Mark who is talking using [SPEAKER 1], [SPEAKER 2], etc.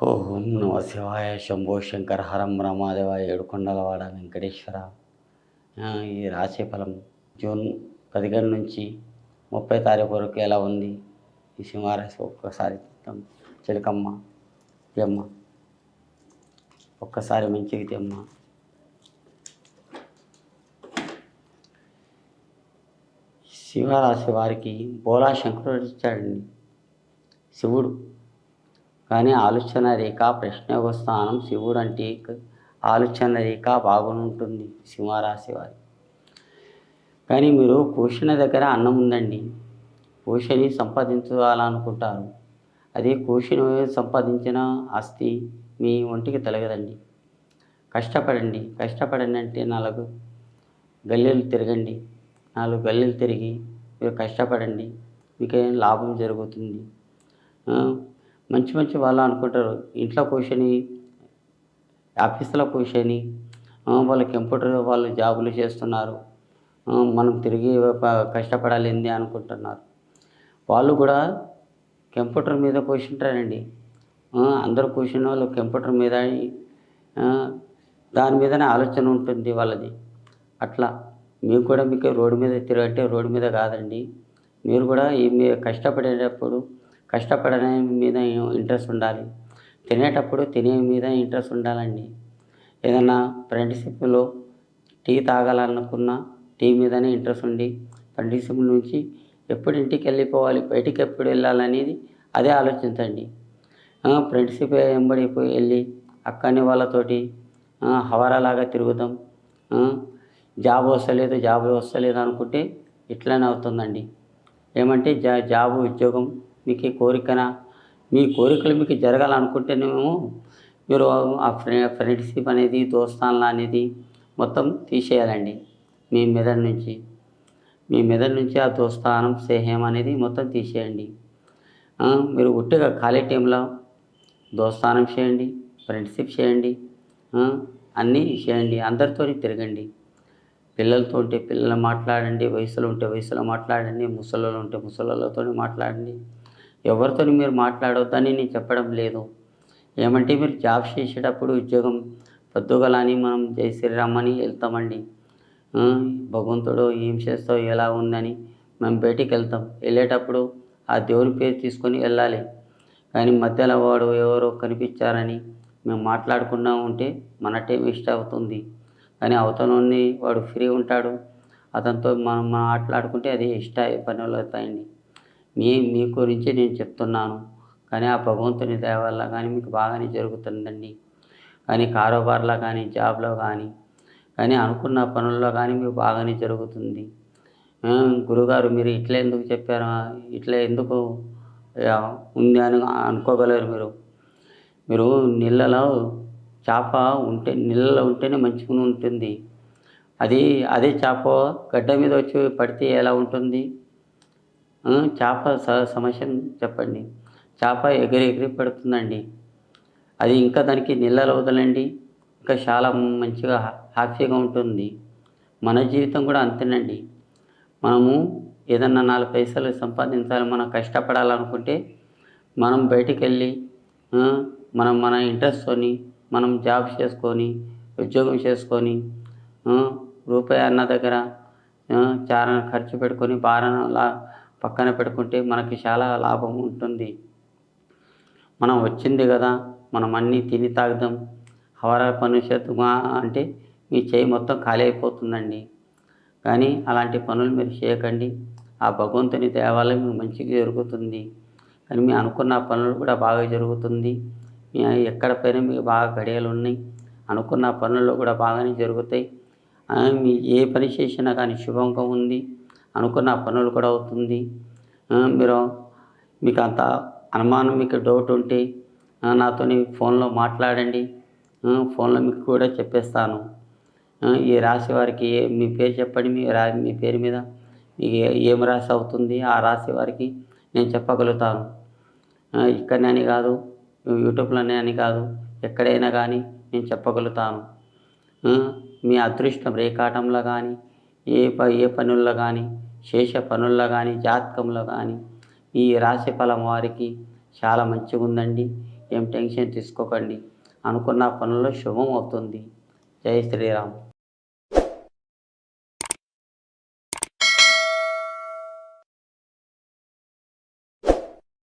[SPEAKER 1] ఓం నమ శివాయ శంభో శంకర హరం రమాదేవ ఏడుకొండలవాడ వెంకటేశ్వర. ఈ రాశి ఫలం జూన్ 15 నుంచి 30 తారీఖు వరకు ఎలా ఉంది? ఈ సింహరాశి ఒక్కసారి చూద్దాం. చిలకమ్మ తెమ్మ, ఒక్కసారి మంచిగా తెమ్మ. సింహరాశి వారికి బోలా శంకరుడు ఇచ్చాడండి శివుడు. కానీ ఆలోచన రేఖ ప్రశ్నకు స్థానం శివుడు అంటే ఆలోచన రేఖ బాగుంటుంది సింహరాశి వారి. కానీ మీరు కూర్చున్న దగ్గర అన్నం ఉందండి, కూర్చొని సంపాదించాలనుకుంటారు. అదే కూర్చుని సంపాదించిన ఆస్తి మీ ఒంటికి తలగదండి. కష్టపడండి అంటే 4 గల్లీలు తిరగండి. 4 గల్లీలు తిరిగి మీరు కష్టపడండి, మీకేం లాభం జరుగుతుంది. మంచి వాళ్ళు అనుకుంటారు ఇంట్లో కూర్చొని, ఆఫీసులో కూర్చొని వాళ్ళ కంప్యూటర్ వాళ్ళు జాబులు చేస్తున్నారు, మనం తిరిగి కష్టపడాలి అనుకుంటున్నారు. వాళ్ళు కూడా కంప్యూటర్ మీద కూర్చుంటారండి. అందరూ కూర్చున్న వాళ్ళు కంప్యూటర్ మీద దాని మీదనే ఆలోచన ఉంటుంది వాళ్ళది. అట్లా మీకు రోడ్డు మీద తిరగంటే రోడ్డు మీద కాదండి. మీరు కూడా కష్టపడేటప్పుడు కష్టపడనే మీద ఇంట్రెస్ట్ ఉండాలి. తినేటప్పుడు తినే మీద ఇంట్రెస్ట్ ఉండాలండి. ఏదన్నా ఫ్రెండ్షిప్లో టీ తాగాలనుకున్నా టీ మీదనే ఇంట్రెస్ట్ ఉండి, ఫ్రెండ్షిప్ నుంచి ఎప్పుడు ఇంటికి వెళ్ళిపోవాలి, బయటికి ఎప్పుడు వెళ్ళాలనేది అదే ఆలోచించండి. ఫ్రెండ్షిప్ వెంబడిపోయి వెళ్ళి అక్కని వాళ్ళతోటి హవారాలాగా తిరుగుదాం, జాబ్ వస్తలేదు అనుకుంటే ఇట్లనే అవుతుందండి. ఏమంటే జాబు ఉద్యోగం మీకు కోరికనా? మీ కోరికలు మీకు జరగాలనుకుంటేనేమో మీరు ఆ ఫ్రెండ్షిప్ అనేది, దోస్తాన్లు అనేది మొత్తం తీసేయాలండి మీ మెదడు నుంచి ఆ దోస్తానం స్నేహం అనేది మొత్తం తీసేయండి. మీరు ఉట్టిగా ఖాళీ టైంలో దోస్తానం చేయండి, ఫ్రెండ్షిప్ చేయండి, అన్నీ చేయండి. అందరితో తిరగండి. పిల్లలతో ఉంటే పిల్లలు మాట్లాడండి, వయసులో ఉంటే వయసులో మాట్లాడండి, ముసలోళ్ళు ఉంటే ముసలోళ్ళతో మాట్లాడండి. ఎవరితో మీరు మాట్లాడొద్దని నేను చెప్పడం లేదు. ఏమంటే మీరు జాబ్ చేసేటప్పుడు ఉద్యోగం పొద్దుగలని మనం జై శ్రీరామ్ అని వెళ్తామండి. భగవంతుడు ఏం చేస్తావు ఎలా ఉందని మేము బయటికి వెళ్తాం. వెళ్ళేటప్పుడు ఆ దేవుని పేరు తీసుకొని వెళ్ళాలి. కానీ మధ్యలో వాడు ఎవరో కనిపించారని మేము మాట్లాడకుండా ఉంటే మన టైం వేస్ట్ అవుతుంది. కానీ అవతలని వాడు ఫ్రీ ఉంటాడు, అతనితో మనం మాట్లాడుకుంటే అది ఇష్ట పనులు అవుతాయండి. మీ గురించి నేను చెప్తున్నాను. కానీ ఆ భగవంతుని దయ వల్ల కానీ మీకు బాగానే జరుగుతుందండి. కానీ కారోబార్లో కానీ, జాబ్లో కానీ అనుకున్న పనుల్లో కానీ మీకు బాగానే జరుగుతుంది. గురుగారు మీరు ఇట్లా ఎందుకు చెప్పారు, ఇట్లా ఎందుకు ఉంది అని అనుకోగలరు. మీరు నీళ్ళలో చేప నీళ్ళలో ఉంటేనే మంచిగా ఉంటుంది. అదే చేప గడ్డ మీద వచ్చి పడితే ఎలా ఉంటుంది? చేప సమస్యను చెప్పండి. చేప ఎగిరి పడుతుందండి. అది ఇంకా దానికి నీళ్ళలో వదలండి, ఇంకా చాలా మంచిగా హ్యాపీగా ఉంటుంది. మన జీవితం కూడా అంతేనండి. మనము ఏదన్నా 4 పైసలు సంపాదించాలి, మనం కష్టపడాలనుకుంటే మనం బయటికి వెళ్ళి మన ఇంట్రెస్ట్తోని మనం జాబ్ చేసుకొని, ఉద్యోగం చేసుకొని, రూపాయి అన్న దగ్గర చారణ ఖర్చు పెట్టుకొని బారణ పక్కన పెట్టుకుంటే మనకి చాలా లాభం ఉంటుంది. మనం వచ్చింది కదా, మనం అన్నీ తిని తాగుదాం, హవరా పనులు చేద్దామా అంటే మీ చేయి మొత్తం ఖాళీ అయిపోతుందండి. కానీ అలాంటి పనులు మీరు చేయకండి. ఆ భగవంతుని దయ వల్ల మీకు మంచిగా జరుగుతుంది. కానీ మీ అనుకున్న పనులు కూడా బాగా జరుగుతుంది. ఎక్కడ పైన మీకు బాగా గడియలు ఉన్నాయి, అనుకున్న పనుల్లో కూడా బాగానే జరుగుతాయి. మీ ఏ పని చేసినా కానీ శుభంగా ఉంది, అనుకున్న పనులు కూడా అవుతుంది. మీకు అంత అనుమానం, మీకు డౌట్ ఉంటే నాతోని ఫోన్లో మాట్లాడండి. ఫోన్లో మీకు కూడా చెప్పేస్తాను. ఈ రాశి వారికి మీ పేరు చెప్పండి. మీ పేరు మీద మీకు ఏం రాశి అవుతుంది ఆ రాశి వారికి నేను చెప్పగలుగుతాను. ఇక్కడనే అని కాదు, యూట్యూబ్లోనే అని కాదు, ఎక్కడైనా కానీ నేను చెప్పగలుగుతాను. మీ అదృష్టం రేఖాటంలో కానీ, ఏ పనుల్లో కానీ, చేసే పనుల్లో కానీ, జాతకంలో కానీ ఈ రాశి ఫలం వారికి చాలా మంచిగా ఉందండి. ఏం టెన్షన్ తీసుకోకండి. అనుకున్న పనుల్లో శుభం అవుతుంది. జై శ్రీరామ్.